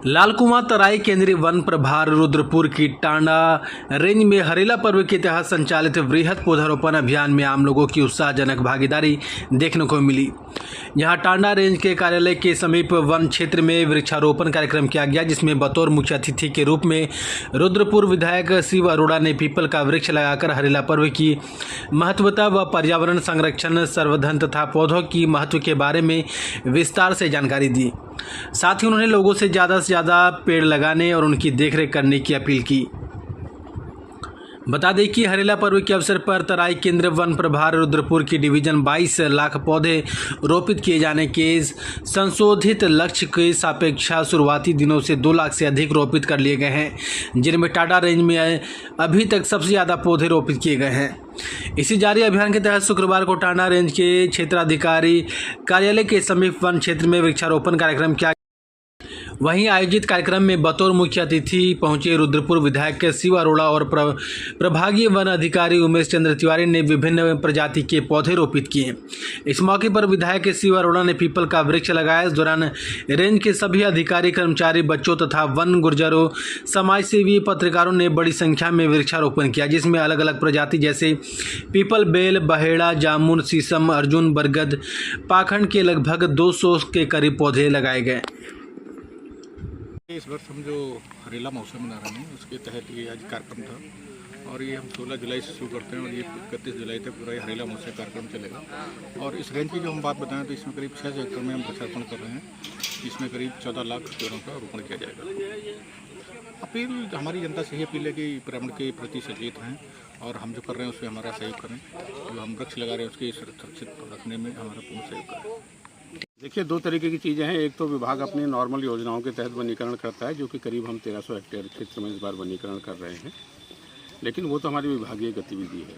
लालकुआं तराई केंद्रीय वन प्रभार रुद्रपुर की टांडा रेंज में हरेला पर्व के तहत संचालित वृहद पौधारोपण अभियान में आम लोगों की उत्साहजनक भागीदारी देखने को मिली। यहां टांडा रेंज के कार्यालय के समीप वन क्षेत्र में वृक्षारोपण कार्यक्रम किया गया, जिसमें बतौर मुख्य अतिथि के रूप में रुद्रपुर विधायक शिव अरोड़ा ने पीपल का वृक्ष लगाकर हरेला पर्व की महत्वता व पर्यावरण संरक्षण, संवर्धन तथा पौधों की महत्व के बारे में विस्तार से जानकारी दी। साथ ही उन्होंने लोगों से ज़्यादा पेड़ लगाने और उनकी देखरेख करने की अपील की। बता दें कि हरेला पर्व के अवसर पर तराई केंद्र वन प्रभार रुद्रपुर की डिवीजन 22 लाख पौधे रोपित किए जाने के संशोधित लक्ष्य के सापेक्ष शुरुआती दिनों से 2 लाख से अधिक रोपित कर लिए गए हैं, जिनमें टांडा रेंज में अभी तक सबसे ज़्यादा पौधे रोपित किए गए हैं। इसी जारी अभियान के तहत शुक्रवार को टांडा रेंज के क्षेत्राधिकारी कार्यालय के समीप वन क्षेत्र में वृक्षारोपण कार्यक्रम किया। वहीं आयोजित कार्यक्रम में बतौर मुख्य अतिथि पहुंचे रुद्रपुर विधायक शिव अरोड़ा और प्रभागीय वन अधिकारी उमेश चंद्र तिवारी ने विभिन्न प्रजाति के पौधे रोपित किए। इस मौके पर विधायक शिव अरोड़ा ने पीपल का वृक्ष लगाया। इस दौरान रेंज के सभी अधिकारी, कर्मचारी, बच्चों तथा वन गुर्जरों, समाजसेवी, पत्रकारों ने बड़ी संख्या में वृक्षारोपण किया, जिसमें अलग अलग प्रजाति जैसे पीपल, बेल, बहेड़ा, जामुन, शीशम, अर्जुन, बरगद, पाखंड के लगभग 200 के करीब पौधे लगाए गए। इस वर्ष हम जो हरेला महोत्सव मना रहे हैं उसके तहत ये आज कार्यक्रम था और ये हम 16 जुलाई से शुरू करते हैं और ये 31 जुलाई तक पूरा हरेला महोत्सव कार्यक्रम चलेगा। और इस रेंज की जो हम बात बताएं तो इसमें करीब 6 एकड़ में हम वृक्षारोपण कर रहे हैं, इसमें करीब 14 लाख पेड़ों का रोपण किया जाएगा। अपील हमारी जनता से ही अपील है कि पर्यावरण के प्रति सचेत हैं और हम जो कर रहे हैं उसमें हमारा सहयोग करें। जो हम वृक्ष लगा रहे हैं उसके सुरक्षित रखने में हमारा पूर्ण सहयोग करें। देखिए, 2 तरीके की चीज़ें हैं। एक तो विभाग अपनी नॉर्मल योजनाओं के तहत वनीकरण करता है, जो कि करीब हम 1300 हेक्टेयर क्षेत्र में इस बार वनीकरण कर रहे हैं, लेकिन वो तो हमारी विभागीय गतिविधि है।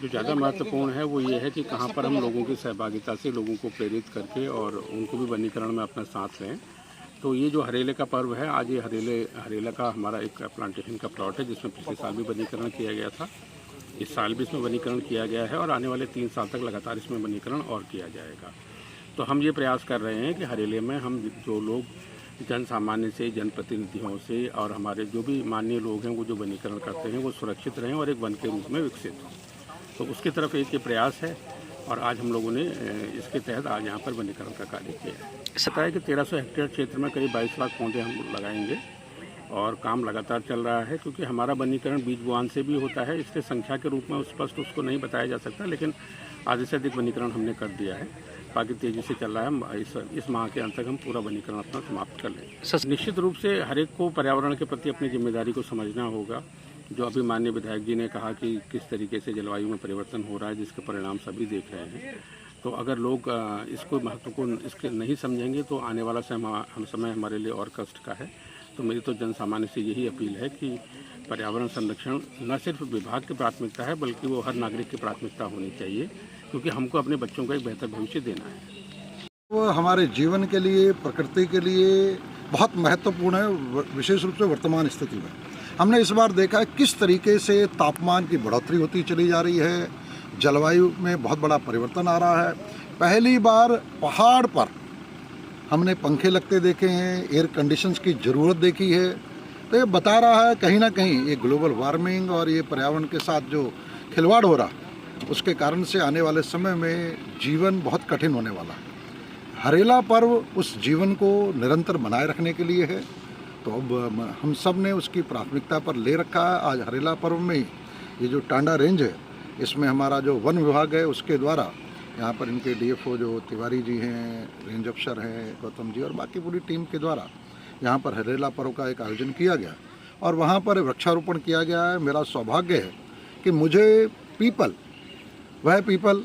जो ज़्यादा महत्वपूर्ण है वो ये है कि कहाँ पर हम लोगों की सहभागिता से लोगों को प्रेरित करके और उनको भी वनीकरण में अपना साथ लें। तो ये जो हरेले का पर्व है, आज ये हरेला का हमारा एक प्लांटेशन का प्लॉट है, जिसमें पिछले साल भी वनीकरण किया गया था, इस साल भी इसमें वनीकरण किया गया है और आने वाले 3 साल तक लगातार इसमें वनीकरण और किया जाएगा। तो हम ये प्रयास कर रहे हैं कि हरेले में हम जो लोग जन सामान्य से, जनप्रतिनिधियों से और हमारे जो भी माननीय लोग हैं वो जो वनीकरण करते हैं वो सुरक्षित रहें और एक वन के रूप में विकसित हों। तो उसकी तरफ एक ये प्रयास है और आज हम लोगों ने इसके तहत आज यहाँ पर वनीकरण का कार्य किया है। ऐसा है कि 1300 हेक्टेयर क्षेत्र में करीब 22 लाख पौधे हम लगाएंगे और काम लगातार चल रहा है, क्योंकि हमारा वनीकरण बीज बुआन से भी होता है, इसलिए संख्या के रूप में स्पष्ट उसको नहीं बताया जा सकता, लेकिन आधे से अधिक वनीकरण हमने कर दिया है। बाकी तेज़ी से चल रहा है। इस माह के अंत तक हम पूरा वनीकरण अपना समाप्त कर लेंगे। निश्चित रूप से हर एक को पर्यावरण के प्रति अपनी जिम्मेदारी को समझना होगा। जो अभी माननीय विधायक जी ने कहा कि किस तरीके से जलवायु में परिवर्तन हो रहा है, जिसके परिणाम सभी देख रहे हैं, तो अगर लोग इसको महत्व को इसके नहीं समझेंगे तो आने वाला समय हमारे लिए और कष्ट का है। तो मेरी तो जन सामान्य से यही अपील है कि पर्यावरण संरक्षण न सिर्फ विभाग की प्राथमिकता है, बल्कि वो हर नागरिक की प्राथमिकता होनी चाहिए, क्योंकि हमको अपने बच्चों का एक बेहतर भविष्य देना है। वो हमारे जीवन के लिए, प्रकृति के लिए बहुत महत्वपूर्ण है, विशेष रूप से वर्तमान स्थिति में। हमने इस बार देखा है किस तरीके से तापमान की बढ़ोतरी होती चली जा रही है, जलवायु में बहुत बड़ा परिवर्तन आ रहा है। पहली बार पहाड़ पर हमने पंखे लगते देखे हैं, एयर कंडीशंस की ज़रूरत देखी है। तो ये बता रहा है कहीं ना कहीं ये ग्लोबल वार्मिंग और ये पर्यावरण के साथ जो खिलवाड़ हो रहा, उसके कारण से आने वाले समय में जीवन बहुत कठिन होने वाला है। हरेला पर्व उस जीवन को निरंतर बनाए रखने के लिए है, तो अब हम सब ने उसकी प्राथमिकता पर ले रखा है। आज हरेला पर्व में ये जो टांडा रेंज है, इसमें हमारा जो वन विभाग है उसके द्वारा यहाँ पर इनके डीएफओ जो तिवारी जी हैं, रेंज अफसर हैं गौतम जी और बाकी पूरी टीम के द्वारा यहाँ पर हरेला पर्व का एक आयोजन किया गया और वहाँ पर वृक्षारोपण किया गया है। मेरा सौभाग्य है कि मुझे पीपल, वह पीपल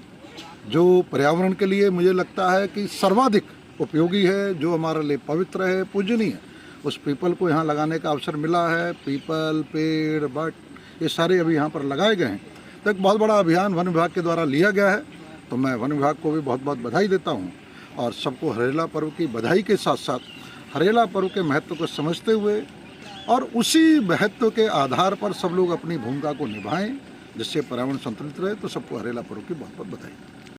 जो पर्यावरण के लिए मुझे लगता है कि सर्वाधिक उपयोगी है, जो हमारे लिए पवित्र है, पूजनीय है, उस पीपल को यहाँ लगाने का अवसर मिला है। पीपल, पेड़, बट ये सारे अभी यहाँ पर लगाए गए हैं। तो एक बहुत बड़ा अभियान वन विभाग के द्वारा लिया गया है, तो मैं वन विभाग को भी बहुत बहुत बधाई देता हूँ और सबको हरेला पर्व की बधाई के साथ साथ हरेला पर्व के महत्व को समझते हुए और उसी महत्व के आधार पर सब लोग अपनी भूमिका को निभाएं, जिससे पर्यावरण संतुलित रहे। तो सबको हरेला पर्व की बहुत बहुत बधाई।